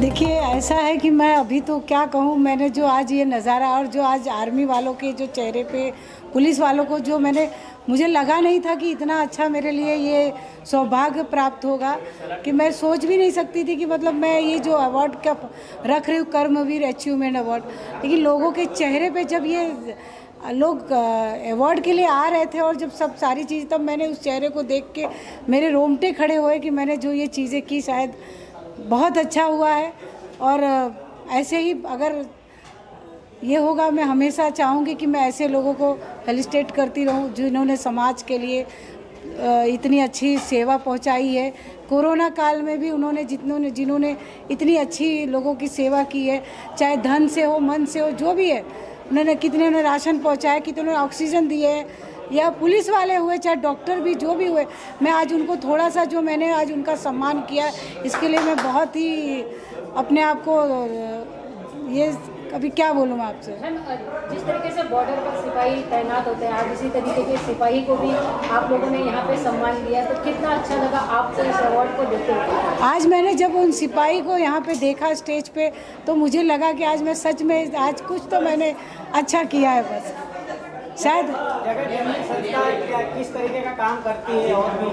देखिए, ऐसा है कि मैं अभी तो क्या कहूँ, मैंने जो आज ये नज़ारा और जो आज आर्मी वालों के जो चेहरे पे, पुलिस वालों को जो मुझे लगा नहीं था कि इतना अच्छा मेरे लिए ये सौभाग्य प्राप्त होगा, कि मैं सोच भी नहीं सकती थी कि मतलब मैं ये जो अवार्ड का रख रही हूँ, कर्मवीर अचीवमेंट अवार्ड, लेकिन लोगों के चेहरे पे जब ये लोग अवार्ड के लिए आ रहे थे और जब सब सारी चीज़, तब मैंने उस चेहरे को देख के मेरे रोंगटे खड़े हुए कि मैंने जो ये चीज़ें की शायद बहुत अच्छा हुआ है। और ऐसे ही अगर ये होगा, मैं हमेशा चाहूँगी कि मैं ऐसे लोगों को फेलिसिटेट करती रहूँ जिन्होंने समाज के लिए इतनी अच्छी सेवा पहुंचाई है। कोरोना काल में भी उन्होंने जिन्होंने इतनी अच्छी लोगों की सेवा की है, चाहे धन से हो, मन से हो, जो भी है, उन्होंने कितने ने राशन पहुंचाया, कितने ऑक्सीजन दिए है, या पुलिस वाले हुए, चाहे डॉक्टर भी, जो भी हुए, मैं आज उनको थोड़ा सा जो मैंने आज उनका सम्मान किया, इसके लिए मैं बहुत ही अपने आप को ये अभी क्या बोलूँ मैं आपसे। जिस तरीके से बॉर्डर पर सिपाही तैनात होते हैं, आज इसी तरीके के सिपाही को भी आप लोगों ने यहाँ पे सम्मान दिया, तो कितना अच्छा लगा आपको इस अवार्ड को देते हुए? आज मैंने जब उन सिपाही को यहाँ पे देखा स्टेज पे, तो मुझे लगा कि आज मैं सच में आज कुछ तो मैंने अच्छा किया है। बस शायद किस तरीके का काम करती है और भी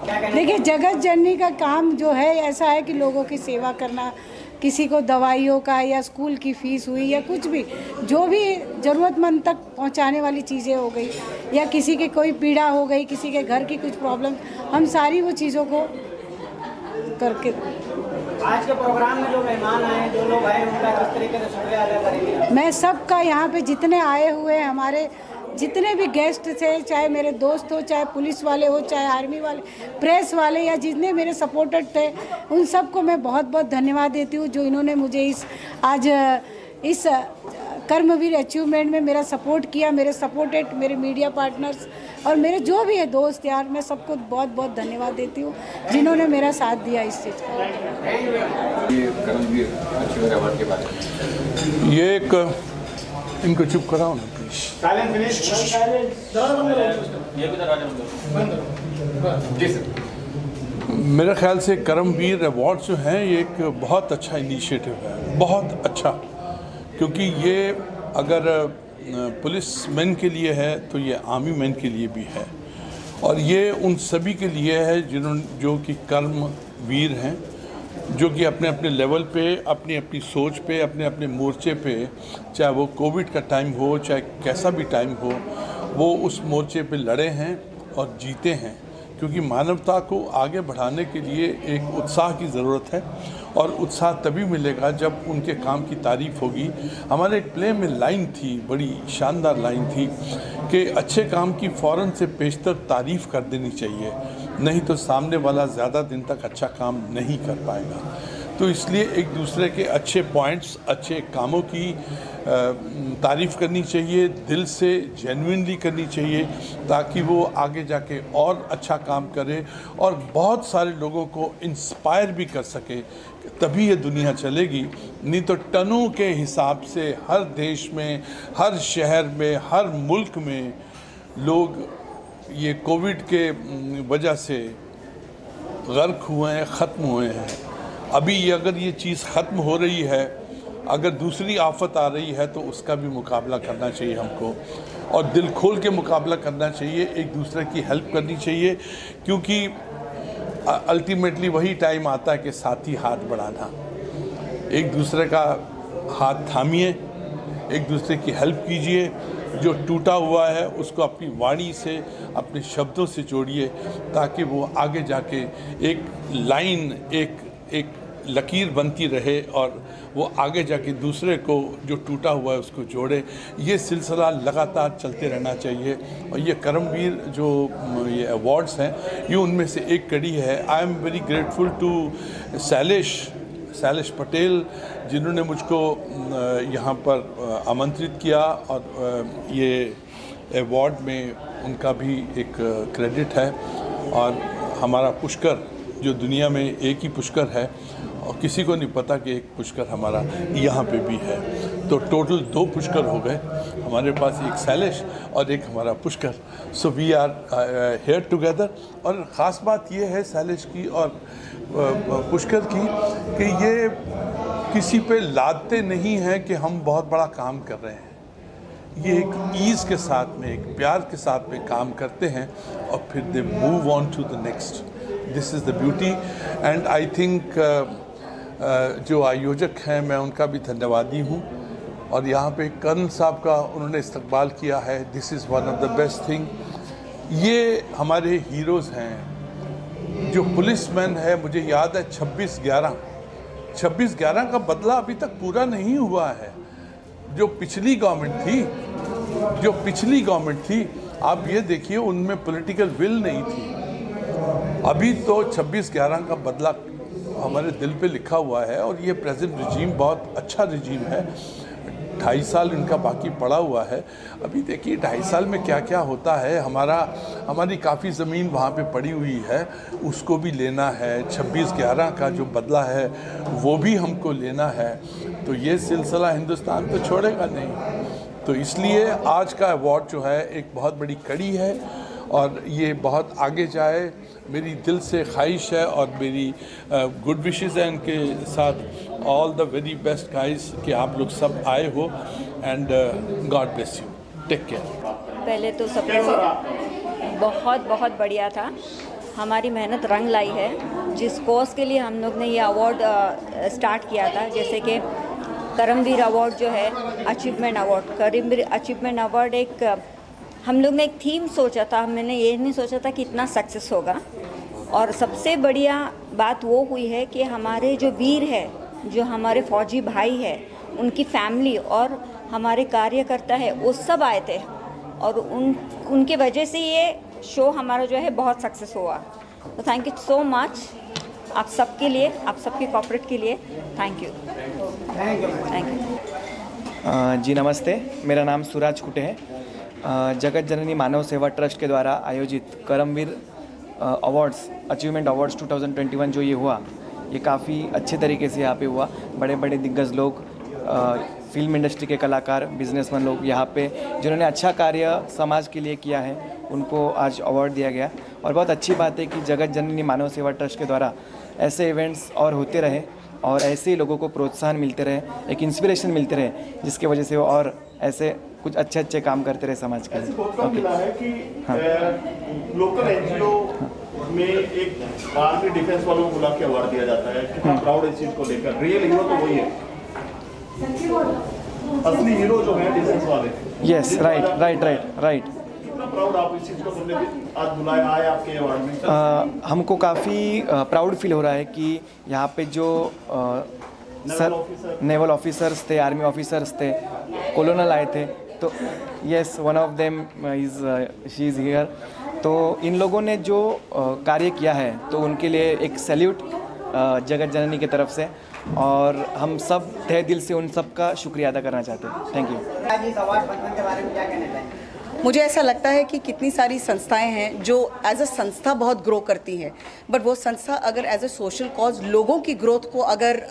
क्या कहना? देखिए, जगत जननी का काम जो है ऐसा है कि लोगों की सेवा करना, किसी को दवाइयों का या स्कूल की फ़ीस हुई या कुछ भी, जो भी ज़रूरतमंद तक पहुंचाने वाली चीज़ें हो गई, या किसी के कोई पीड़ा हो गई, किसी के घर की कुछ प्रॉब्लम, हम सारी वो चीज़ों को करके। आज के प्रोग्राम में जो मेहमान आए, जो लोग आए, उनका किस तरीके से शुक्रिया अदा करेंगे? मैं सबका, यहाँ पे जितने आए हुए हमारे जितने भी गेस्ट थे, चाहे मेरे दोस्त हो, चाहे पुलिस वाले हो, चाहे आर्मी वाले, प्रेस वाले, या जितने मेरे सपोर्टर थे, उन सबको मैं बहुत बहुत धन्यवाद देती हूँ जो इन्होंने मुझे इस कर्मवीर अचीवमेंट में मेरा सपोर्ट किया। मेरे सपोर्टेड, मेरे मीडिया पार्टनर्स और मेरे जो भी है दोस्त यार, मैं सबको बहुत बहुत धन्यवाद देती हूँ जिन्होंने मेरा साथ दिया इस चीज़ का। ये एक इनको चुप कराओ ना प्लीज। मेरे ख्याल से कर्मवीर अवार्ड जो हैं, ये एक बहुत अच्छा इनिशिएटिव है, बहुत अच्छा, क्योंकि ये अगर पुलिस मैन के लिए है तो ये आर्मी मैन के लिए भी है, और ये उन सभी के लिए है जो कि कर्मवीर हैं, जो कि अपने अपने लेवल पे, अपनी अपनी सोच पे, अपने अपने मोर्चे पे, चाहे वो कोविड का टाइम हो, चाहे कैसा भी टाइम हो, वो उस मोर्चे पे लड़े हैं और जीते हैं। क्योंकि मानवता को आगे बढ़ाने के लिए एक उत्साह की ज़रूरत है, और उत्साह तभी मिलेगा जब उनके काम की तारीफ़ होगी। हमारे एक प्ले में लाइन थी, बड़ी शानदार लाइन थी कि अच्छे काम की फ़ौरन से पेशतर तारीफ़ कर देनी चाहिए, नहीं तो सामने वाला ज़्यादा दिन तक अच्छा काम नहीं कर पाएगा। तो इसलिए एक दूसरे के अच्छे पॉइंट्स, अच्छे कामों की तारीफ़ करनी चाहिए, दिल से जेन्युइनली करनी चाहिए, ताकि वो आगे जाके और अच्छा काम करे और बहुत सारे लोगों को इंस्पायर भी कर सके, तभी ये दुनिया चलेगी। नहीं तो टनों के हिसाब से हर देश में, हर शहर में, हर मुल्क में लोग ये कोविड के वजह से गर्क हुए हैं, ख़त्म हुए हैं। अभी अगर ये चीज़ ख़त्म हो रही है, अगर दूसरी आफत आ रही है, तो उसका भी मुकाबला करना चाहिए हमको, और दिल खोल के मुकाबला करना चाहिए, एक दूसरे की हेल्प करनी चाहिए, क्योंकि अल्टीमेटली वही टाइम आता है कि साथी हाथ बढ़ाना। एक दूसरे का हाथ थामिए, एक दूसरे की हेल्प कीजिए, जो टूटा हुआ है उसको अपनी वाणी से, अपने शब्दों से जोड़िए, ताकि वो आगे जाके एक लाइन, एक लकीर बनती रहे, और वो आगे जाके दूसरे को जो टूटा हुआ है उसको जोड़े। ये सिलसिला लगातार चलते रहना चाहिए, और ये कर्मवीर जो ये अवार्ड्स हैं, ये उनमें से एक कड़ी है। I am very grateful to Shailesh Patel, जिन्होंने मुझको यहाँ पर आमंत्रित किया, और ये अवार्ड में उनका भी एक क्रेडिट है। और हमारा पुष्कर, जो दुनिया में एक ही पुष्कर है, और किसी को नहीं पता कि एक पुष्कर हमारा यहाँ पे भी है, तो टोटल 2 पुष्कर हो गए हमारे पास, एक शैलेश और एक हमारा Pushkar. So we are here together. और ख़ास बात ये है शैलेश की और पुष्कर की कि ये किसी पे लादते नहीं हैं कि हम बहुत बड़ा काम कर रहे हैं। ये एक ईज़ के साथ में, एक प्यार के साथ में काम करते हैं और फिर they move on to the next. This is the beauty and I think जो आयोजक हैं मैं उनका भी धन्यवादी हूँ। और यहाँ पे कर्नल साहब का उन्होंने इस्तकबाल किया है। This is one of the best thing. ये हमारे हीरोज़ हैं। जो पुलिसमैन है, मुझे याद है 26/11 का बदला अभी तक पूरा नहीं हुआ है। जो पिछली गवर्नमेंट थी आप ये देखिए, उनमें पॉलिटिकल विल नहीं थी। अभी तो 26/11 का बदला हमारे दिल पे लिखा हुआ है और ये प्रेजेंट रिजीम बहुत अच्छा रिजीम है। 2.5 साल इनका बाकी पड़ा हुआ है। अभी देखिए 2.5 साल में क्या क्या होता है। हमारी काफ़ी ज़मीन वहाँ पे पड़ी हुई है, उसको भी लेना है। 26/11 का जो बदला है वो भी हमको लेना है। तो ये सिलसिला हिंदुस्तान तो छोड़ेगा नहीं। तो इसलिए आज का अवार्ड जो है एक बहुत बड़ी कड़ी है और ये बहुत आगे जाए, मेरी दिल से ख्वाहिश है और मेरी गुड विशेज़ हैं इनके साथ। All the very best guys कि आप लोग सब आए हो and God bless you, take care. पहले तो सब बहुत बहुत बढ़िया था। हमारी मेहनत रंग लाई है। जिस कोर्स के लिए हम लोग ने ये अवार्ड स्टार्ट किया था, जैसे कि करमवीर अवार्ड जो है, achievement award, Karamveer achievement award, एक हम लोग ने एक थीम सोचा था। मैंने ये नहीं सोचा था कि इतना सक्सेस होगा। और सबसे बढ़िया बात वो हुई है कि हमारे जो वीर है, जो हमारे फौजी भाई है, उनकी फैमिली और हमारे कार्यकर्ता है, वो सब आए थे और उनके वजह से ये शो हमारा जो है बहुत सक्सेस हुआ। तो थैंक यू सो मच आप सबके लिए, आप सबके कॉर्पोरेट के लिए। Thank you. जी नमस्ते, मेरा नाम सूरज कुटे है। जगत जननी मानव सेवा ट्रस्ट के द्वारा आयोजित करमवीर अवार्ड्स, अचीवमेंट अवार्ड्स 2021 जो ये हुआ, ये काफ़ी अच्छे तरीके से यहाँ पे हुआ। बड़े बड़े दिग्गज लोग, फिल्म इंडस्ट्री के कलाकार, बिजनेसमैन लोग यहाँ पे जिन्होंने अच्छा कार्य समाज के लिए किया है, उनको आज अवार्ड दिया गया। और बहुत अच्छी बात है कि जगत जननी मानव सेवा ट्रस्ट के द्वारा ऐसे इवेंट्स और होते रहे और ऐसे ही लोगों को प्रोत्साहन मिलते रहे, एक इंस्पिरेशन मिलते रहे, जिसकी वजह से वो और ऐसे कुछ अच्छे काम करते रहे समाज के लिए। लोकल एनजीओ में एक आर्मी डिफेंस वालों को बुला के अवार्ड दिया जाता है। कितना प्राउड इस चीज को लेकर। रियल हीरो तो वही है, असली हीरो जो है डिफेंस वाले। Yes, right. कितना प्राउड आप इस चीज को सुनने के आज बुलाए आए आपके अवार्ड में? हमको काफ़ी प्राउड फील हो रहा है कि यहाँ पे जो नेवल ऑफिसर्स थे, आर्मी ऑफिसर्स थे, कॉलोनल आए थे, तो yes, one of them she is here. तो इन लोगों ने जो कार्य किया है, तो उनके लिए एक सैल्यूट जगत जननी की तरफ से, और हम सब तहे दिल से उन सब का शुक्रिया अदा करना चाहते हैं। Thank you. आज इस अवार्ड फंक्शन के बारे में क्या कहना चाहेंगे? मुझे ऐसा लगता है कि कितनी सारी संस्थाएं हैं जो एज अ संस्था बहुत ग्रो करती हैं, बट वो संस्था अगर एज अ सोशल कॉज लोगों की ग्रोथ को अगर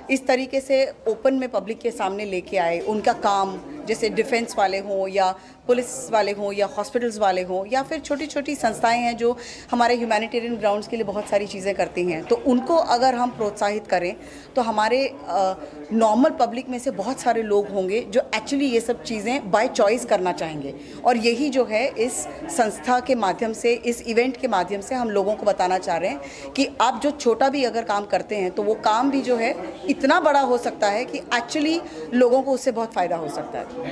इस तरीके से ओपन में पब्लिक के सामने लेके आए, उनका काम जैसे डिफेंस वाले हों या पुलिस वाले हों या हॉस्पिटल्स वाले हों या फिर छोटी छोटी संस्थाएं हैं जो हमारे ह्यूमैनिटेरियन ग्राउंड्स के लिए बहुत सारी चीज़ें करती हैं, तो उनको अगर हम प्रोत्साहित करें तो हमारे नॉर्मल पब्लिक में से बहुत सारे लोग होंगे जो एक्चुअली ये सब चीज़ें बाय चॉइस करना चाहेंगे। और यही जो है इस संस्था के माध्यम से, इस इवेंट के माध्यम से हम लोगों को बताना चाह रहे हैं कि आप जो छोटा भी अगर काम करते हैं तो वो काम भी जो है इतना बड़ा हो सकता है कि एक्चुअली लोगों को उससे बहुत फ़ायदा हो सकता है। So,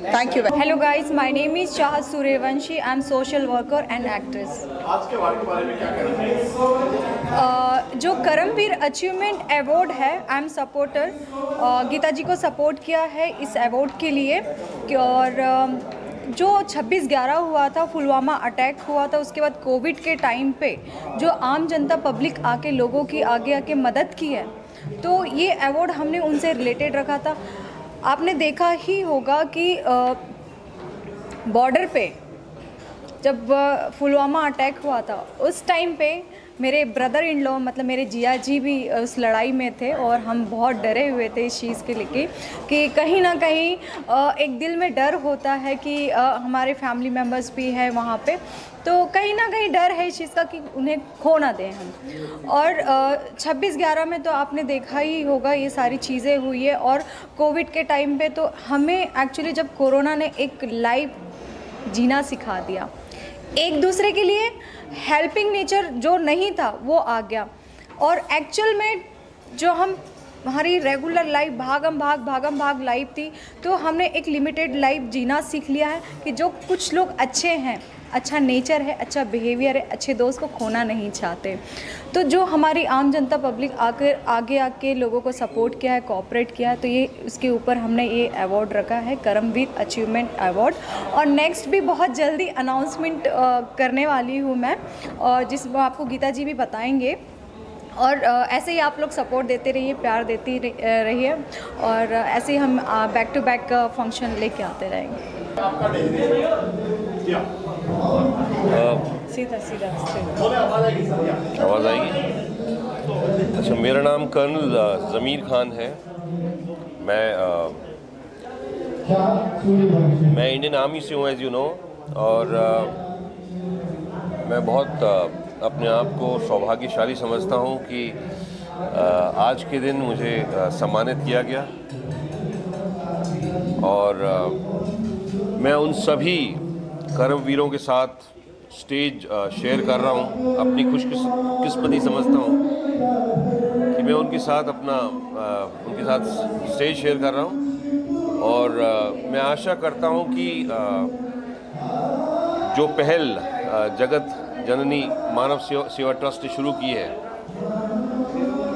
thank you. Hello guys, my name is Chahat Suryavanshi. I'm social worker and actress. आज के अवार्ड के बारे में क्या कहना चाहिए? जो करमवीर अचीवमेंट अवार्ड है, आई एम सपोर्टर। गीता जी को सपोर्ट किया है इस अवार्ड के लिए। और जो 26/11 हुआ था, पुलवामा अटैक हुआ था, उसके बाद कोविड के टाइम पे जो आम जनता पब्लिक आके लोगों की आगे मदद की है, तो ये अवार्ड हमने उनसे रिलेटेड रखा था। आपने देखा ही होगा कि बॉर्डर पे जब पुलवामा अटैक हुआ था, उस टाइम पे मेरे ब्रदर इन लॉ मतलब मेरे जिया जी भी उस लड़ाई में थे और हम बहुत डरे हुए थे इस चीज़ के लेके कि कहीं ना कहीं एक दिल में डर होता है कि हमारे फैमिली मेम्बर्स भी हैं वहाँ पे, तो कहीं ना कहीं डर है इस चीज़ का कि उन्हें खो ना दें हम। और 26/11 में तो आपने देखा ही होगा ये सारी चीज़ें हुई है। और कोविड के टाइम पे तो हमें एक्चुअली जब कोरोना ने एक लाइफ जीना सिखा दिया, एक दूसरे के लिए हेल्पिंग नेचर जो नहीं था वो आ गया। और एक्चुअल में जो हमारी रेगुलर लाइफ भागम भाग लाइफ थी, तो हमने एक लिमिटेड लाइफ जीना सीख लिया है कि जो कुछ लोग अच्छे हैं, अच्छा नेचर है, अच्छा बिहेवियर है, अच्छे दोस्त को खोना नहीं चाहते। तो जो हमारी आम जनता पब्लिक आगे आके लोगों को सपोर्ट किया है, कोऑपरेट किया है, तो ये उसके ऊपर हमने ये अवार्ड रखा है, करमवीर अचीवमेंट अवार्ड। और नेक्स्ट भी बहुत जल्दी अनाउंसमेंट करने वाली हूँ मैं, और जिसमें आपको गीता जी भी बताएंगे। और ऐसे ही आप लोग सपोर्ट देते रहिए, प्यार देती रहिए, और ऐसे ही हम बैक टू बैक फंक्शन लेके आते रहेंगे। सीधा आवाज़ आएगी? अच्छा, मेरा नाम कर्नल ज़मीर खान है। मैं इंडियन आर्मी से हूँ, एज यू नो। और मैं बहुत अपने आप को सौभाग्यशाली समझता हूँ कि आज के दिन मुझे सम्मानित किया गया। और मैं उन सभी कर्मवीरों के साथ स्टेज शेयर कर रहा हूँ। अपनी खुशकिस्मती समझता हूँ कि मैं उनके साथ स्टेज शेयर कर रहा हूँ। और मैं आशा करता हूँ कि जो पहल जगत जननी मानव सेवा ट्रस्ट ने शुरू की है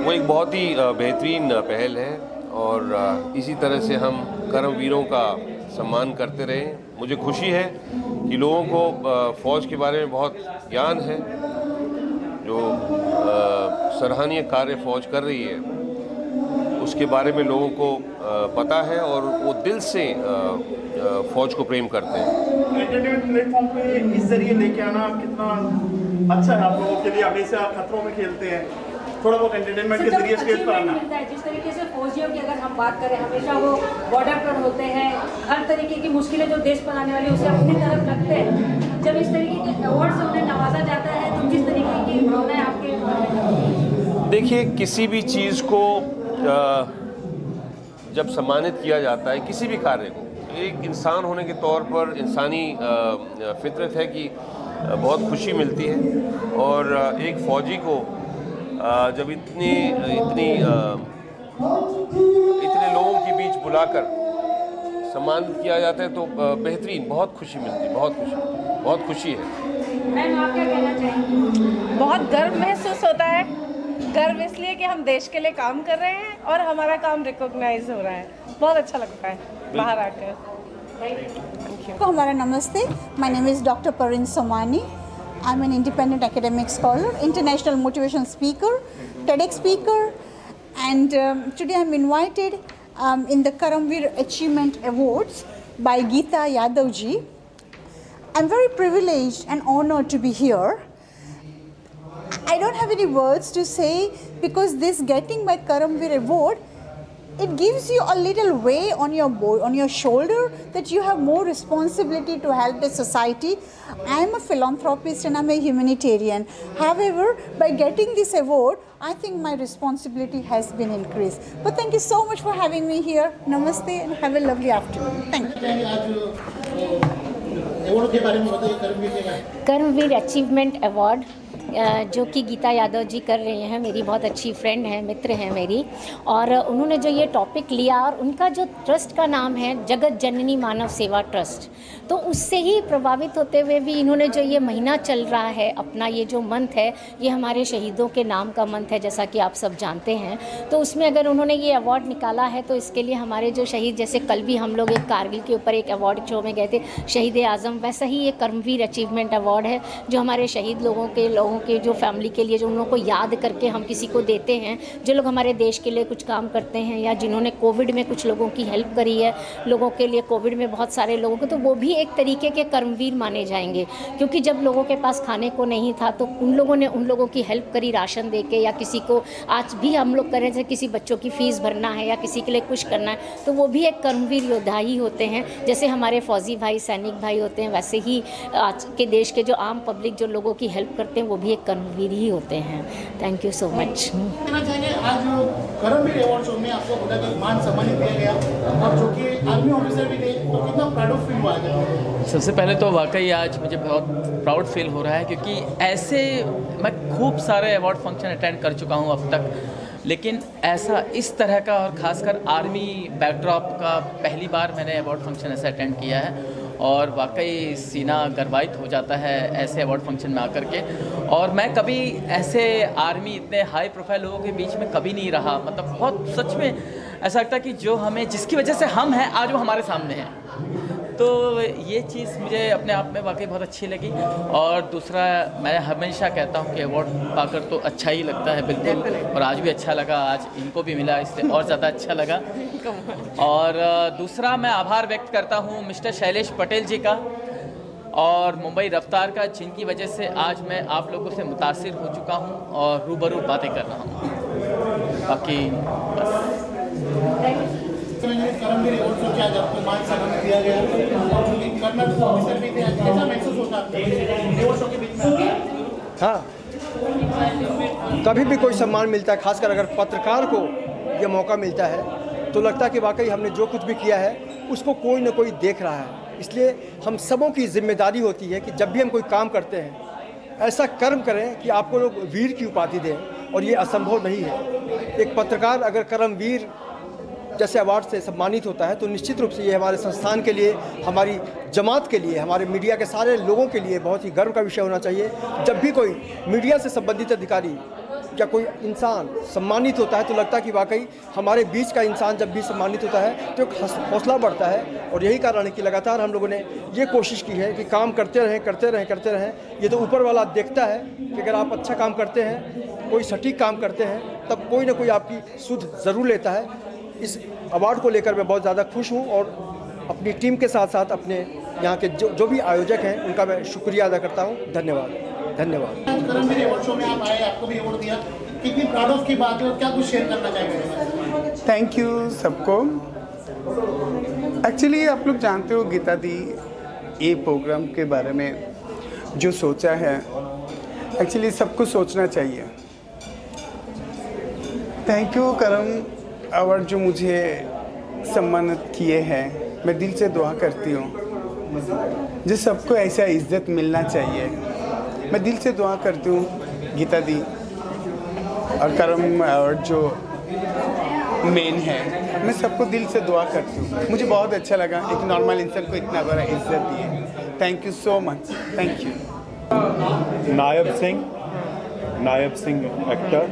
वो एक बहुत ही बेहतरीन पहल है। और इसी तरह से हम कर्मवीरों का सम्मान करते रहें। मुझे खुशी है कि लोगों को फ़ौज के बारे में बहुत ज्ञान है। जो सराहनीय कार्य फ़ौज कर रही है उसके बारे में लोगों को पता है और वो दिल से फ़ौज को प्रेम करते हैं। एंटरटेनमेंट प्लेटफॉर्म पे इस जरिए लेके आना कितना अच्छा है आप लोगों के लिए। हमेशा खतरों में खेलते हैं, थोड़ा बहुत एंटरटेनमेंट के जरिए स्टेज पर आना। जिस तरीके से फौजियों की अगर हम बात करें, हमेशा वो बॉर्डर पर होते हैं, हर तरीके की मुश्किलें जो देश पर आने वाली उसे अपनी तरफ रखते हैं। जब इस तरीके के अवार्ड से उन्हें नवाजा जाता है तो किस तरीके की भावनाएं आपके? देखिए, किसी भी चीज़ को जब सम्मानित किया जाता है, किसी भी कार्य को, एक इंसान होने के तौर पर इंसानी फितरत है कि बहुत खुशी मिलती है। और एक फ़ौजी को जब इतने लोगों के बीच बुलाकर सम्मानित किया जाता है तो बेहतरीन, बहुत खुशी मिलती है, बहुत खुशी है। मैम, आप क्या कहना चाहेंगी? बहुत गर्व महसूस होता है। गर्व इसलिए कि हम देश के लिए काम कर रहे हैं और हमारा काम रिकॉग्नाइज हो रहा है। बहुत अच्छा लगता है बाहर आकर। तो हमारा नमस्ते, my name is doctor Parveen Somani. I am an independent academic scholar, international motivation speaker, TEDx speaker, and today I'm invited in the Karamveer Achievement Awards by Geeta Yadav ji. I'm very privileged and honored to be here. I don't have any words to say because this getting my Karamveer Award, it gives you a little weight on your shoulder that you have more responsibility to help the society. I am a philanthropist and I'm a humanitarian. However, by getting this award, I think my responsibility has been increased. But thank you so much for having me here. Namaste and have a lovely afternoon. Thank you. Karmaveer achievement award जो कि गीता यादव जी कर रहे हैं, मेरी बहुत अच्छी friend हैं, मित्र हैं मेरी। और उन्होंने जो ये टॉपिक लिया और उनका जो ट्रस्ट का नाम है जगत जननी मानव सेवा ट्रस्ट, तो उससे ही प्रभावित होते हुए भी इन्होंने जो ये महीना चल रहा है अपना, ये जो मंथ है, ये हमारे शहीदों के नाम का मंथ है जैसा कि आप सब जानते हैं। तो उसमें अगर उन्होंने ये अवार्ड निकाला है तो इसके लिए हमारे जो शहीद, जैसे कल भी हम लोग एक कारगिल के ऊपर एक अवार्ड शो में गए थे, शहीद आज़म, वैसा ही ये कर्मवीर अचीवमेंट अवार्ड है जो हमारे शहीद लोगों लोगों के जो फैमिली के लिए जो उन लोगों को याद करके हम किसी को देते हैं, जो लोग हमारे देश के लिए कुछ काम करते हैं या जिन्होंने कोविड में कुछ लोगों की हेल्प करी है, लोगों के लिए कोविड में बहुत सारे लोगों को, तो वो भी एक तरीके के कर्मवीर माने जाएंगे। क्योंकि जब लोगों के पास खाने को नहीं था तो उन लोगों ने उन लोगों की हेल्प करी राशन दे के, या किसी को आज भी हम लोग करें जैसे किसी बच्चों की फ़ीस भरना है या किसी के लिए कुछ करना है, तो वो भी एक कर्मवीर योद्धा ही होते हैं। जैसे हमारे फौजी भाई सैनिक भाई होते हैं, वैसे ही आज के देश के जो आम पब्लिक जो लोगों की हेल्प करते हैं वो भी एक कर्मवीर ही होते हैं। Thank you so much. कहना चाहेंगे आज कर्मवीर अवार्ड शो में आपको बड़ा मान सम्मानित किया गया और जो कि आर्मी ऑफिसर भी थे, तो कितना प्राउड फील हुआ है? सबसे पहले तो वाकई आज मुझे बहुत प्राउड फील हो रहा है, क्योंकि ऐसे मैं खूब सारे अवार्ड फंक्शन अटेंड कर चुका हूँ अब तक, लेकिन ऐसा इस तरह का और ख़ासकर आर्मी बैकड्रॉप का पहली बार मैंने अवार्ड फंक्शन ऐसा अटेंड किया है और वाकई सीना गर्वाइत हो जाता है ऐसे अवार्ड फंक्शन में आकर के। और मैं कभी ऐसे आर्मी इतने हाई प्रोफाइल लोगों के बीच में कभी नहीं रहा, मतलब बहुत सच में ऐसा लगता है कि जो हमें जिसकी वजह से हम हैं आज वो हमारे सामने हैं। तो ये चीज़ मुझे अपने आप में वाकई बहुत अच्छी लगी। और दूसरा, मैं हमेशा कहता हूँ कि अवार्ड पाकर तो अच्छा ही लगता है बिल्कुल, और आज भी अच्छा लगा, आज इनको भी मिला इसलिए और ज़्यादा अच्छा लगा। और दूसरा, मैं आभार व्यक्त करता हूँ मिस्टर शैलेश पटेल जी का और मुंबई रफ्तार का, जिनकी वजह से आज मैं आप लोगों से मुतासिर हो चुका हूँ और रूबरू बातें कर रहा हूँ। बाकी बस कर्मवीर अवार्ड शो के आज आपको मान सम्मान दिया गया और जो कर्नल ऑफिसर भी थे, कैसा महसूस होता है अवार्ड शो के बीच में? हाँ, कभी भी कोई सम्मान मिलता है, खासकर अगर पत्रकार को ये मौका मिलता है तो लगता है कि वाकई हमने जो कुछ भी किया है उसको कोई ना कोई देख रहा है। इसलिए हम सबों की जिम्मेदारी होती है कि जब भी हम कोई काम करते हैं ऐसा कर्म करें कि आपको लोग वीर की उपाधि दें, और ये असंभव नहीं है। एक पत्रकार अगर कर्मवीर जैसे अवार्ड से सम्मानित होता है तो निश्चित रूप से ये हमारे संस्थान के लिए, हमारी जमात के लिए, हमारे मीडिया के सारे लोगों के लिए बहुत ही गर्व का विषय होना चाहिए। जब भी कोई मीडिया से संबंधित अधिकारी या कोई इंसान सम्मानित होता है तो लगता है कि वाकई हमारे बीच का इंसान जब भी सम्मानित होता है तो एक हौसला बढ़ता है। और यही कारण है कि लगातार हम लोगों ने ये कोशिश की है कि काम करते रहें। ये तो ऊपर वाला देखता है कि अगर आप अच्छा काम करते हैं, कोई सटीक काम करते हैं, तब कोई ना कोई आपकी सुध ज़रूर लेता है। इस अवार्ड को लेकर मैं बहुत ज़्यादा खुश हूँ और अपनी टीम के साथ साथ अपने यहाँ के जो भी आयोजक हैं उनका मैं शुक्रिया अदा करता हूँ। धन्यवाद। कर्मवीर अवार्ड शो में आप आए, आपको भी अवार्ड दिया, कितनी प्राउड ऑफ की बात है और क्या कुछ शेयर करना चाहेंगे? थैंक यू सबको। एक्चुअली आप लोग जानते हो गीता दी ये प्रोग्राम के बारे में जो सोचा है, एक्चुअली सबको सोचना चाहिए। थैंक यू करम अवार्ड जो मुझे सम्मानित किए हैं। मैं दिल से दुआ करती हूँ जो सबको ऐसा इज्जत मिलना चाहिए। मैं दिल से दुआ करती हूँ गीता दी और करम अवार्ड जो मेन है, मैं सबको दिल से दुआ करती हूँ। मुझे बहुत अच्छा लगा एक नॉर्मल इंसान को इतना बड़ा इज्जत दिए। Thank you so much. Thank you. Nayab Singh actor.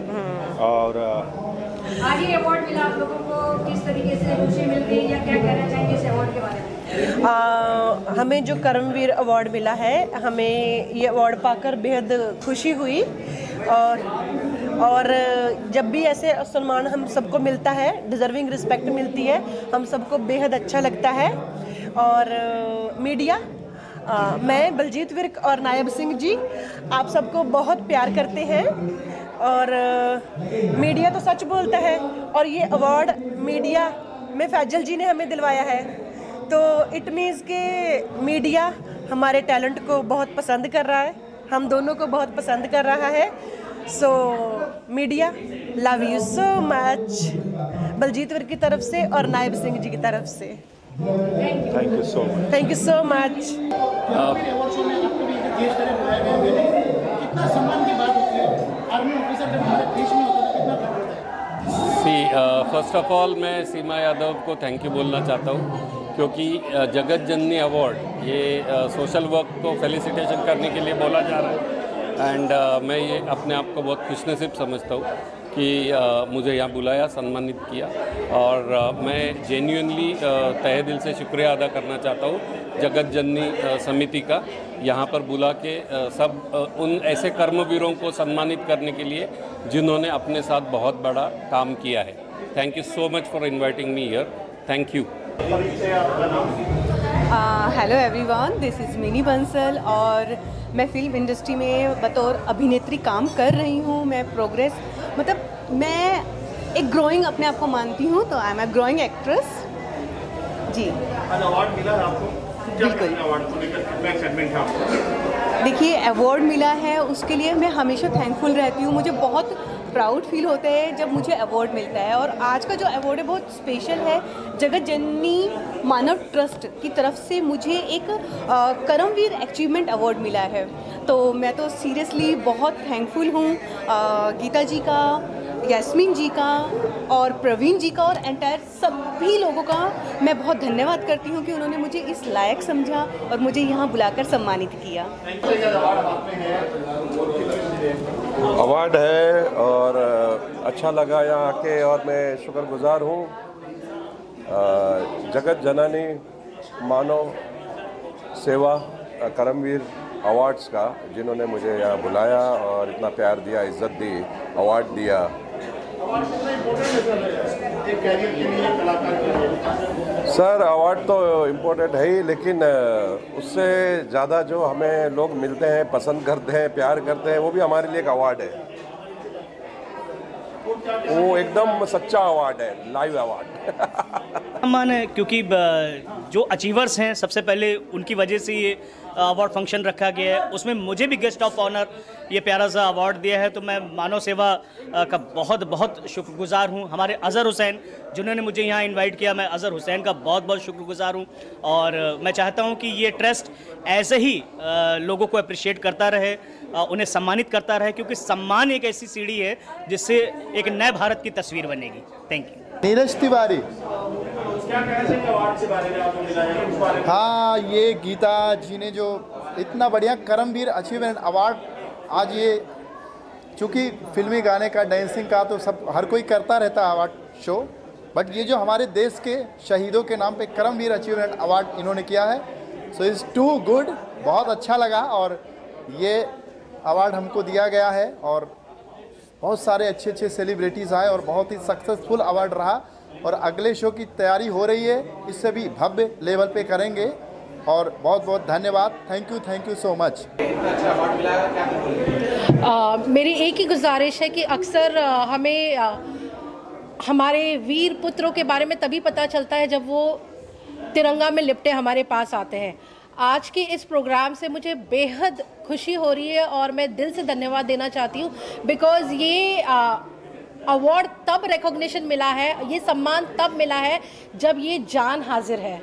और आज ये अवार्ड मिला आप लोगों को, किस तरीके से खुशी मिल रही है या क्या कहना चाहेंगे इस अवार्ड के बारे में? हमें जो कर्मवीर अवार्ड मिला है, हमें ये अवार्ड पाकर बेहद खुशी हुई। और जब भी ऐसे सम्मान हम सबको मिलता है, डिज़र्विंग रिस्पेक्ट मिलती है, हम सबको बेहद अच्छा लगता है। और मीडिया, मैं बलजीत विर्क और नायब सिंह जी आप सबको बहुत प्यार करते हैं और मीडिया तो सच बोलता है और ये अवार्ड मीडिया में फैजल जी ने हमें दिलवाया है। तो इट मीन्स के मीडिया हमारे टैलेंट को बहुत पसंद कर रहा है, हम दोनों को बहुत पसंद कर रहा है। So media love you so much, Baljeet Virk की तरफ से और नायब सिंह जी की तरफ से। Thank you so much. Thank you so much. कितना सम्मान की बात होती है, आर्मी ऑफिसर जब हमारे देश में होता है कितना प्राउड होता है? फर्स्ट ऑफ ऑल मैं सीमा यादव को थैंक यू बोलना चाहता हूँ, क्योंकि जगत जननी अवार्ड ये सोशल वर्क को फेलिसिटेशन करने के लिए बोला जा रहा है। एंड मैं ये अपने आप को बहुत खुशनसीब समझता हूँ कि मुझे यहाँ बुलाया, सम्मानित किया। और मैं जेन्युइनली तहे दिल से शुक्रिया अदा करना चाहता हूँ जगत जननी समिति का यहाँ पर बुला के सब उन ऐसे कर्मवीरों को सम्मानित करने के लिए जिन्होंने अपने साथ बहुत बड़ा काम किया है। Thank you so much for inviting me here. Thank you. Hello everyone, this is mini Bansal और मैं फिल्म इंडस्ट्री में बतौर अभिनेत्री काम कर रही हूँ। मैं प्रोग्रेस मतलब मैं एक ग्रोइंग अपने आप को मानती हूँ, तो I am a growing actress जी। अवार्ड मिला आपको? बिल्कुल। अवार्ड को लेकर कितना एक्साइटमेंट है आपको? देखिए, अवार्ड मिला है उसके लिए मैं हमेशा थैंकफुल रहती हूँ। मुझे बहुत प्राउड फील होता है जब मुझे अवार्ड मिलता है, और आज का जो अवार्ड है बहुत स्पेशल है। जगत जननी मानव ट्रस्ट की तरफ से मुझे एक कर्मवीर अचीवमेंट अवार्ड मिला है, तो मैं तो सीरियसली बहुत थैंकफुल हूँ गीता जी का, यास्मीन जी का और प्रवीण जी का और एंटायर सभी लोगों का मैं बहुत धन्यवाद करती हूँ कि उन्होंने मुझे इस लायक समझा और मुझे यहाँ बुलाकर सम्मानित किया। अवार्ड है और अच्छा लगा यहाँ आके, और मैं शुक्रगुजार हूँ जगत जननी मानव सेवा कर्मवीर अवार्ड्स का, जिन्होंने मुझे यहाँ बुलाया और इतना प्यार दिया, इज्जत दी, अवार्ड दिया। सर, अवार्ड तो इम्पोर्टेंट है ही, लेकिन उससे ज़्यादा जो हमें लोग मिलते हैं, पसंद करते हैं, प्यार करते हैं, वो भी हमारे लिए एक अवार्ड है। वो एकदम सच्चा अवार्ड है, लाइव अवार्ड। सम्मान है क्योंकि जो अचीवर्स हैं सबसे पहले उनकी वजह से ये अवार्ड फंक्शन रखा गया है। उसमें मुझे भी गेस्ट ऑफ ऑनर ये प्यारा सा अवार्ड दिया है, तो मैं मानव सेवा का बहुत बहुत शुक्रगुजार हूँ। हमारे अज़हर हुसैन जिन्होंने मुझे यहाँ इनवाइट किया, मैं अज़हर हुसैन का बहुत बहुत शुक्रगुजार हूँ। और मैं चाहता हूँ कि ये ट्रस्ट ऐसे ही लोगों को अप्रिशिएट करता रहे, उन्हें सम्मानित करता रहे, क्योंकि सम्मान एक ऐसी सीढ़ी है जिससे एक नए भारत की तस्वीर बनेगी। Thank you. नीरज तिवारी। क्या कहना चाहिए अवार्ड के बारे में, आपको मिला है उस बारे में? हाँ, ये गीता जी ने जो इतना बढ़िया कर्मवीर अचीवमेंट अवार्ड, आज ये चूँकि फिल्मी गाने का, डांसिंग का तो सब हर कोई करता रहता है अवार्ड शो, बट ये जो हमारे देश के शहीदों के नाम पे कर्मवीर अचीवमेंट अवार्ड इन्होंने किया है, सो इज़ टू गुड। बहुत अच्छा लगा और ये अवार्ड हमको दिया गया है, और बहुत सारे अच्छे अच्छे सेलिब्रिटीज़ आए और बहुत ही सक्सेसफुल अवार्ड रहा। और अगले शो की तैयारी हो रही है, इससे भी भव्य लेवल पे करेंगे। और बहुत बहुत धन्यवाद। Thank you so much. मेरी एक ही गुजारिश है कि अक्सर हमें हमारे वीर पुत्रों के बारे में तभी पता चलता है जब वो तिरंगा में लिपटे हमारे पास आते हैं। आज के इस प्रोग्राम से मुझे बेहद खुशी हो रही है और मैं दिल से धन्यवाद देना चाहती हूँ, बिकॉज़ ये अवार्ड तब रिकॉग्निशन मिला है, ये सम्मान तब मिला है जब ये जान हाजिर है,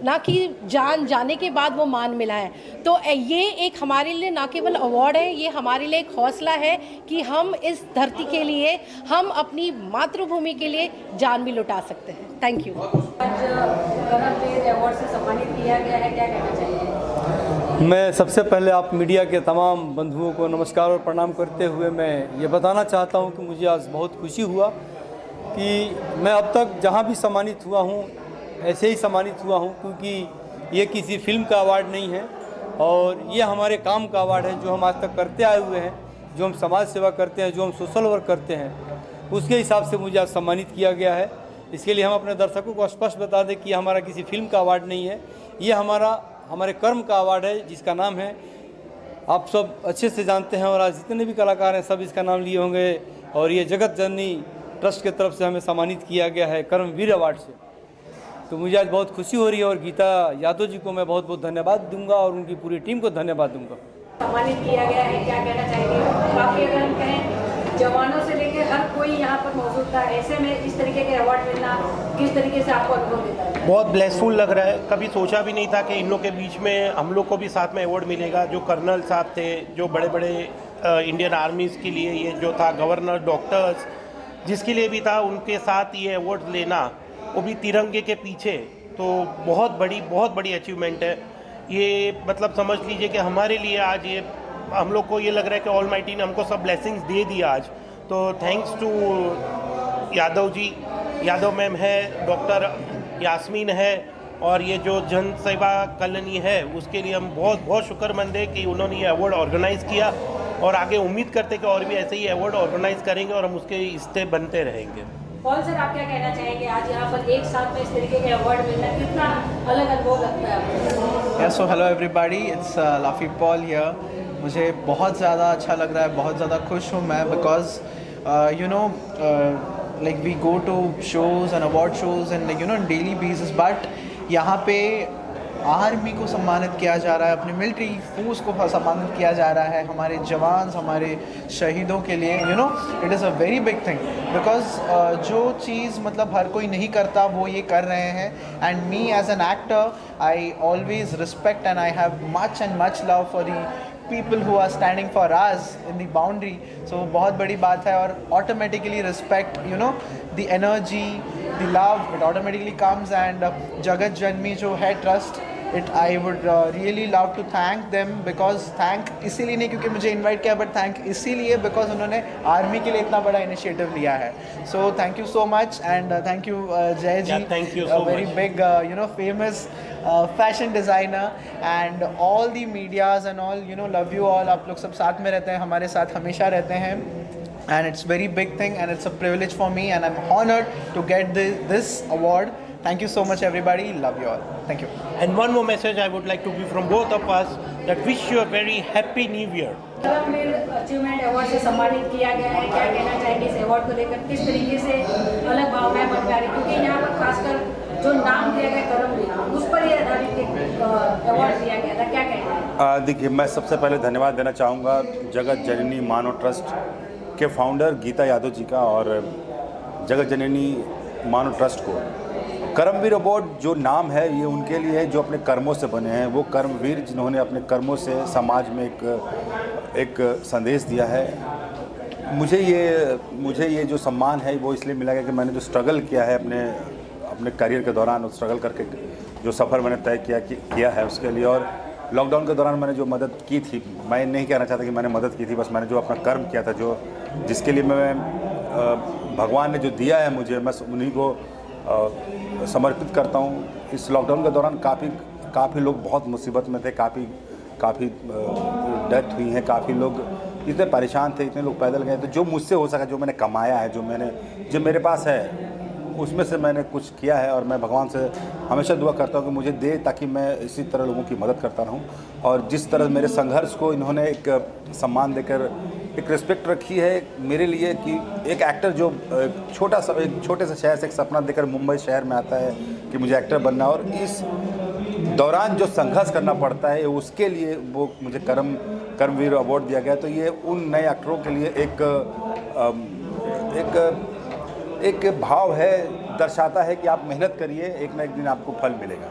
ना कि जान जाने के बाद वो मान मिला है। तो ये एक हमारे लिए ना केवल अवार्ड है, ये हमारे लिए एक हौसला है कि हम इस धरती के लिए, हम अपनी मातृभूमि के लिए जान भी लुटा सकते हैं। Thank you. आज कर्मवीर अवार्ड से सम्मानित किया गया है, क्या कहना चाहिए? मैं सबसे पहले आप मीडिया के तमाम बंधुओं को नमस्कार और प्रणाम करते हुए मैं ये बताना चाहता हूँ कि मुझे आज बहुत खुशी हुआ कि मैं अब तक जहाँ भी सम्मानित हुआ हूँ ऐसे ही सम्मानित हुआ हूँ, क्योंकि ये किसी फिल्म का अवार्ड नहीं है और ये हमारे काम का अवार्ड है, जो हम आज तक करते आए हुए हैं, जो हम समाज सेवा करते हैं, जो हम सोशल वर्क करते हैं, उसके हिसाब से मुझे आज सम्मानित किया गया है। इसके लिए हम अपने दर्शकों को स्पष्ट बता दें कि हमारा किसी फिल्म का अवार्ड नहीं है, ये हमारे कर्म का अवार्ड है, जिसका नाम है, आप सब अच्छे से जानते हैं और आज जितने भी कलाकार हैं सब इसका नाम लिए होंगे। और ये जगत जननी ट्रस्ट की तरफ से हमें सम्मानित किया गया है कर्मवीर अवार्ड से। तो मुझे आज बहुत खुशी हो रही है और गीता यादव जी को मैं बहुत बहुत धन्यवाद दूंगा और उनकी पूरी टीम को धन्यवाद दूंगा। सम्मानित किया गया है, क्या कहना चाहेंगे? काफ़ी अगर हम कहें जवानों से लेकर हर कोई यहाँ पर मौजूद था, ऐसे में इस तरीके के अवार्ड मिलना किस तरीके से आपको अनुभव देता है? बहुत ब्लेसफुल लग रहा है। कभी सोचा भी नहीं था कि इन लोग के बीच में हम लोग को भी साथ में अवार्ड मिलेगा। जो कर्नल साहब थे, जो बड़े बड़े इंडियन आर्मीज़ के लिए ये जो था, गवर्नर, डॉक्टर्स, जिसके लिए भी था, उनके साथ ये अवार्ड लेना, वो भी तिरंगे के पीछे, तो बहुत बड़ी अचीवमेंट है ये। मतलब समझ लीजिए कि हमारे लिए आज ये, हम लोग को ये लग रहा है कि ऑलमाइटी ने हमको सब ब्लेसिंग्स दे दिया आज। तो thanks to Yadav ji, Yadav ma'am है, डॉक्टर यास्मीन है, और ये जो जन सेवा कॉलोनी है उसके लिए हम बहुत बहुत शुक्रमंद है कि उन्होंने ये अवार्ड ऑर्गेनाइज़ किया, और आगे उम्मीद करते कि और भी ऐसे ही अवार्ड ऑर्गेनाइज करेंगे और हम उसके हिस्से बनते रहेंगे। पॉल सर, आप क्या कहना चाहेंगे? आज यहाँ पर एक साथ में इस तरीके के अवार्ड मिलना कितना अलग अनुभव लगता है आपको? Yeah, so hello everybody, it's Lafi Paul here. मुझे बहुत ज़्यादा अच्छा लग रहा है, बहुत ज़्यादा खुश हूँ मैं, because you know like we go to shows and award shows and like you know on daily basis, but यहाँ पे आर्मी को सम्मानित किया जा रहा है, अपने मिलिट्री फोर्स को सम्मानित किया जा रहा है, हमारे जवान, हमारे शहीदों के लिए you know it is a very big thing, because जो चीज़ मतलब हर कोई नहीं करता वो ये कर रहे हैं। And me as an actor I always respect and I have much and much love for the people who are standing for us in the boundary, so बहुत बड़ी बात है। और automatically respect, you know, the energy, the love, it automatically comes। and जगत जननी जो है trust, it I would really love to thank them, because thank इसीलिए नहीं क्योंकि मुझे invite किया, but thank इसीलिए because उन्होंने आर्मी के लिए इतना बड़ा initiative लिया है। so thank you so much and thank you जय जी, thank you so a very much. big you know famous fashion designer and all the medias and all, you know, love you all। आप लोग सब साथ में रहते हैं, हमारे साथ हमेशा रहते हैं, and it's very big thing and it's a privilege for me and I'm honored to get this award। Thank you so much everybody, love you all, thank you। And one more message I would like to give from both of us, that wish you a very happy new year। Karamveer achievement award से सम्मानित किया गया है, क्या कहना चाहेंगे इस award को लेकर? किस तरीके से अलग भावनाएं बन रही, क्योंकि यहाँ पर खासकर जो नाम दिया गया करमवीर, उस पर ये आधारित एक अवार्ड दिया गया था, क्या कहना है? देखिए, मैं सबसे पहले धन्यवाद देना चाहूँगा जगत जननी मानव ट्रस्ट के फाउंडर गीता यादव जी का, और जगत जननी मानव ट्रस्ट को। कर्मवीर अवार्ड जो नाम है ये उनके लिए है जो अपने कर्मों से बने हैं, वो कर्मवीर जिन्होंने अपने कर्मों से समाज में एक संदेश दिया है। मुझे ये जो सम्मान है वो इसलिए मिला कि मैंने जो स्ट्रगल किया है अपने करियर के दौरान, उस स्ट्रगल करके जो सफ़र मैंने तय किया है उसके लिए। और लॉकडाउन के दौरान मैंने जो मदद की थी, मैं नहीं कहना चाहता कि मैंने मदद की थी, बस मैंने जो अपना कर्म किया था, जिसके लिए मैं भगवान ने जो दिया है मुझे, मैं उन्हीं को समर्पित करता हूँ। इस लॉकडाउन के दौरान काफ़ी लोग बहुत मुसीबत में थे, काफ़ी डेथ हुई हैं, काफ़ी लोग इतने परेशान थे, इतने लोग पैदल गए। तो जो मुझसे हो सका, जो मैंने कमाया है, जो मेरे पास है, उसमें से मैंने कुछ किया है। और मैं भगवान से हमेशा दुआ करता हूँ कि मुझे दे, ताकि मैं इसी तरह लोगों की मदद करता रहूँ। और जिस तरह मेरे संघर्ष को इन्होंने एक सम्मान देकर एक रिस्पेक्ट रखी है मेरे लिए, कि एक एक्टर जो एक छोटे से शहर से एक सपना देकर मुंबई शहर में आता है कि मुझे एक्टर बनना, और इस दौरान जो संघर्ष करना पड़ता है उसके लिए वो मुझे कर्मवीर अवार्ड दिया गया। तो ये उन नए एक्टरों के लिए एक भाव है, दर्शाता है कि आप मेहनत करिए, एक ना एक दिन आपको फल मिलेगा।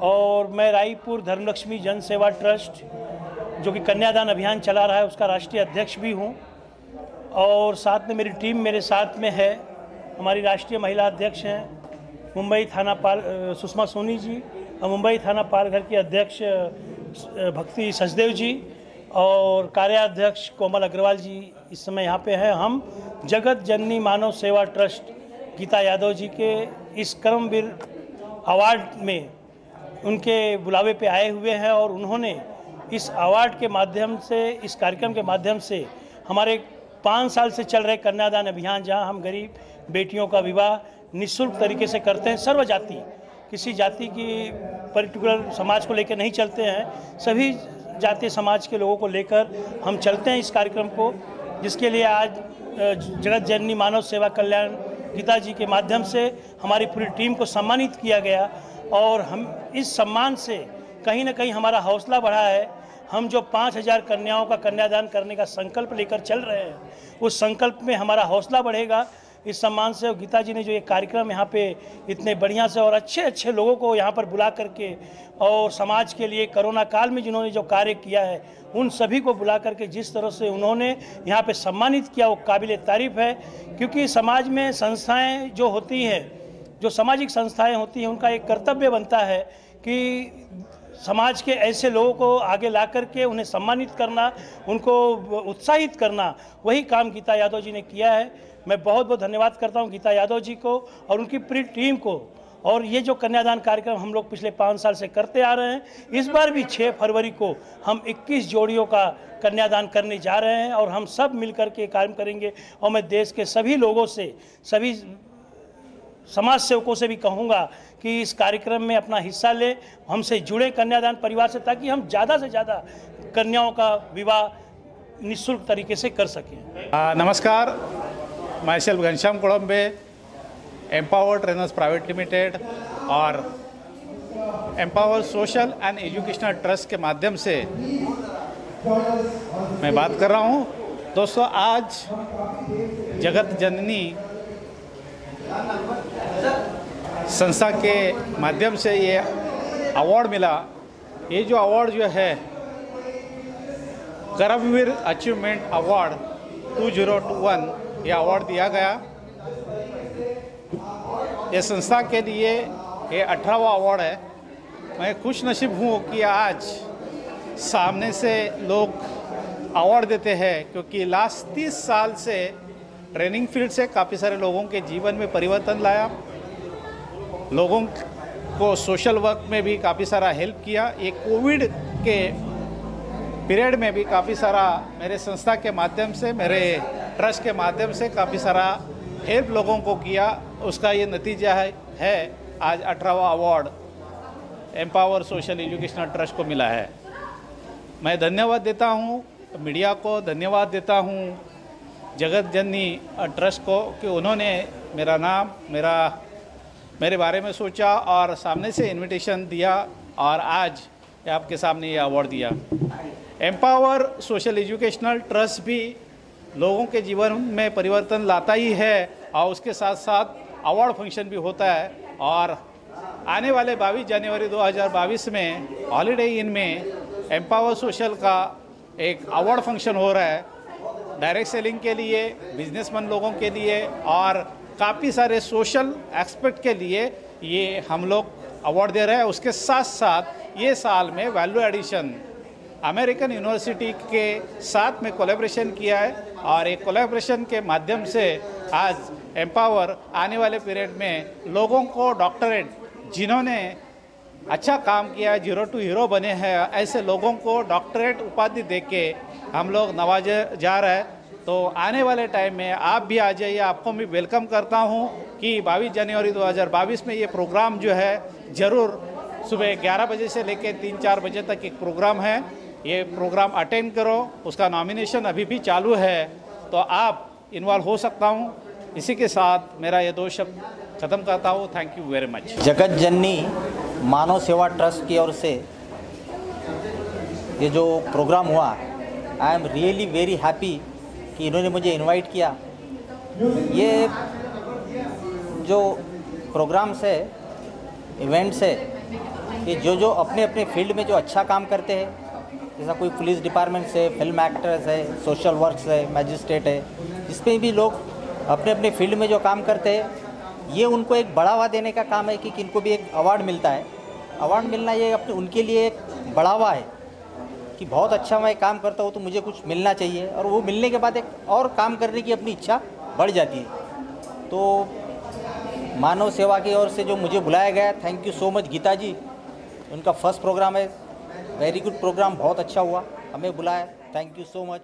और मैं रायपुर धर्मलक्ष्मी जन सेवा ट्रस्ट जो कि कन्यादान अभियान चला रहा है उसका राष्ट्रीय अध्यक्ष भी हूँ, और साथ में मेरी टीम मेरे साथ में है। हमारी राष्ट्रीय महिला अध्यक्ष हैं मुंबई थाना पाल सुषमा सोनी जी, और मुंबई थाना पालघर की अध्यक्ष भक्ति सचदेव जी, और कार्याध्यक्ष कोमल अग्रवाल जी इस समय यहाँ पे हैं। हम जगत जननी मानव सेवा ट्रस्ट गीता यादव जी के इस कर्मवीर अवार्ड में उनके बुलावे पे आए हुए हैं, और उन्होंने इस अवार्ड के माध्यम से, इस कार्यक्रम के माध्यम से हमारे 5 साल से चल रहे कन्यादान अभियान, जहां हम गरीब बेटियों का विवाह निःशुल्क तरीके से करते हैं, सर्वजाति, किसी जाति की पर्टिकुलर समाज को लेकर नहीं चलते हैं, सभी जातीय समाज के लोगों को लेकर हम चलते हैं इस कार्यक्रम को, जिसके लिए आज जगत जननी मानव सेवा कल्याण गीता जी के माध्यम से हमारी पूरी टीम को सम्मानित किया गया। और हम इस सम्मान से कहीं ना कहीं हमारा हौसला बढ़ा है। हम जो 5000 कन्याओं का कन्यादान करने का संकल्प लेकर चल रहे हैं, उस संकल्प में हमारा हौसला बढ़ेगा इस सम्मान से। गीता जी ने जो ये कार्यक्रम यहाँ पे इतने बढ़िया से और अच्छे लोगों को यहाँ पर बुला करके, और समाज के लिए कोरोना काल में जिन्होंने जो कार्य किया है उन सभी को बुला करके जिस तरह से उन्होंने यहाँ पे सम्मानित किया, वो काबिल तारीफ़ है। क्योंकि समाज में संस्थाएँ जो होती हैं, जो सामाजिक संस्थाएँ होती हैं, उनका एक कर्तव्य बनता है कि समाज के ऐसे लोगों को आगे ला करके उन्हें सम्मानित करना, उनको उत्साहित करना, वही काम गीता यादव जी ने किया है। मैं बहुत बहुत धन्यवाद करता हूं गीता यादव जी को और उनकी पूरी टीम को, और ये जो कन्यादान कार्यक्रम हम लोग पिछले 5 साल से करते आ रहे हैं, इस बार भी 6 फरवरी को हम 21 जोड़ियों का कन्यादान करने जा रहे हैं और हम सब मिलकर के कार्य करेंगे। और मैं देश के सभी लोगों से, सभी समाज सेवकों से भी कहूँगा कि इस कार्यक्रम में अपना हिस्सा ले, हमसे जुड़े कन्यादान परिवार से, ताकि हम ज़्यादा से ज़्यादा कन्याओं का विवाह निःशुल्क तरीके से कर सकें। नमस्कार, myself Ghanshyam Kodambe, Empower trainers private limited और Empower social and educational trust के माध्यम से मैं बात कर रहा हूँ। दोस्तों, आज जगत जननी संस्था के माध्यम से ये अवार्ड मिला। ये जो अवार्ड जो है करमवीर अचीवमेंट अवार्ड 2021, ये अवार्ड दिया गया। ये संस्था के लिए ये 18वां अवार्ड है। मैं खुश नसीब हूँ कि आज सामने से लोग अवार्ड देते हैं, क्योंकि लास्ट 30 साल से ट्रेनिंग फील्ड से काफ़ी सारे लोगों के जीवन में परिवर्तन लाया, लोगों को सोशल वर्क में भी काफ़ी सारा हेल्प किया। ये कोविड के पीरियड में भी काफ़ी सारा मेरे संस्था के माध्यम से, मेरे ट्रस्ट के माध्यम से काफ़ी सारा हेल्प लोगों को किया। उसका ये नतीजा है आज 18वां award Empower social educational trust को मिला है। मैं धन्यवाद देता हूँ मीडिया को, धन्यवाद देता हूँ जगत जननी ट्रस्ट को कि उन्होंने मेरा नाम, मेरे बारे में सोचा और सामने से इनविटेशन दिया और आज आपके सामने ये अवार्ड दिया। एम्पावर सोशल एजुकेशनल ट्रस्ट भी लोगों के जीवन में परिवर्तन लाता ही है और उसके साथ साथ अवार्ड फंक्शन भी होता है। और आने वाले 22 जनवरी 2022 में हॉलीडे इन में एम्पावर सोशल का एक अवार्ड फंक्शन हो रहा है, डायरेक्ट सेलिंग के लिए, बिजनेसमैन लोगों के लिए और काफ़ी सारे सोशल एस्पेक्ट के लिए ये हम लोग अवार्ड दे रहे हैं। उसके साथ साथ ये साल में वैल्यू एडिशन अमेरिकन यूनिवर्सिटी के साथ में कोलैबोरेशन किया है और एक कोलैबोरेशन के माध्यम से आज एम्पावर आने वाले पीरियड में लोगों को डॉक्टरेट, जिन्होंने अच्छा काम किया है, 0 to हीरो बने हैं, ऐसे लोगों को डॉक्टरेट उपाधि देके हम लोग नवाजे जा रहे हैं। तो आने वाले टाइम में आप भी आ जाइए, आपको मैं वेलकम करता हूं कि 22 जनवरी 2022 में ये प्रोग्राम जो है ज़रूर सुबह 11 बजे से लेकर 3-4 बजे तक एक प्रोग्राम है। ये प्रोग्राम अटेंड करो, उसका नॉमिनेशन अभी भी चालू है, तो आप इन्वॉल्व हो सकता हूँ। इसी के साथ मेरा ये 2 शब्द ख़त्म करता हूँ। Thank you very much. जगत जननी मानव सेवा ट्रस्ट की ओर से ये जो प्रोग्राम हुआ, I am really very happy कि इन्होंने मुझे इनवाइट किया। ये जो प्रोग्राम्स है, इवेंट्स है, कि जो अपने अपने फील्ड में जो अच्छा काम करते हैं, जैसा कोई पुलिस डिपार्टमेंट्स है, फिल्म एक्टर्स है, सोशल वर्क्स है, मैजिस्ट्रेट है, जिसमें भी लोग अपने अपने फील्ड में जो काम करते हैं, ये उनको एक बढ़ावा देने का काम है कि इनको भी एक अवार्ड मिलता है। अवार्ड मिलना ये अपने उनके लिए एक बढ़ावा है कि बहुत अच्छा मैं काम करता हूँ तो मुझे कुछ मिलना चाहिए, और वो मिलने के बाद एक और काम करने की अपनी इच्छा बढ़ जाती है। तो मानव सेवा की ओर से जो मुझे बुलाया गया, thank you so much Geeta ji. उनका फर्स्ट प्रोग्राम है, वेरी गुड प्रोग्राम, बहुत अच्छा हुआ, हमें बुलाया, थैंक यू सो मच।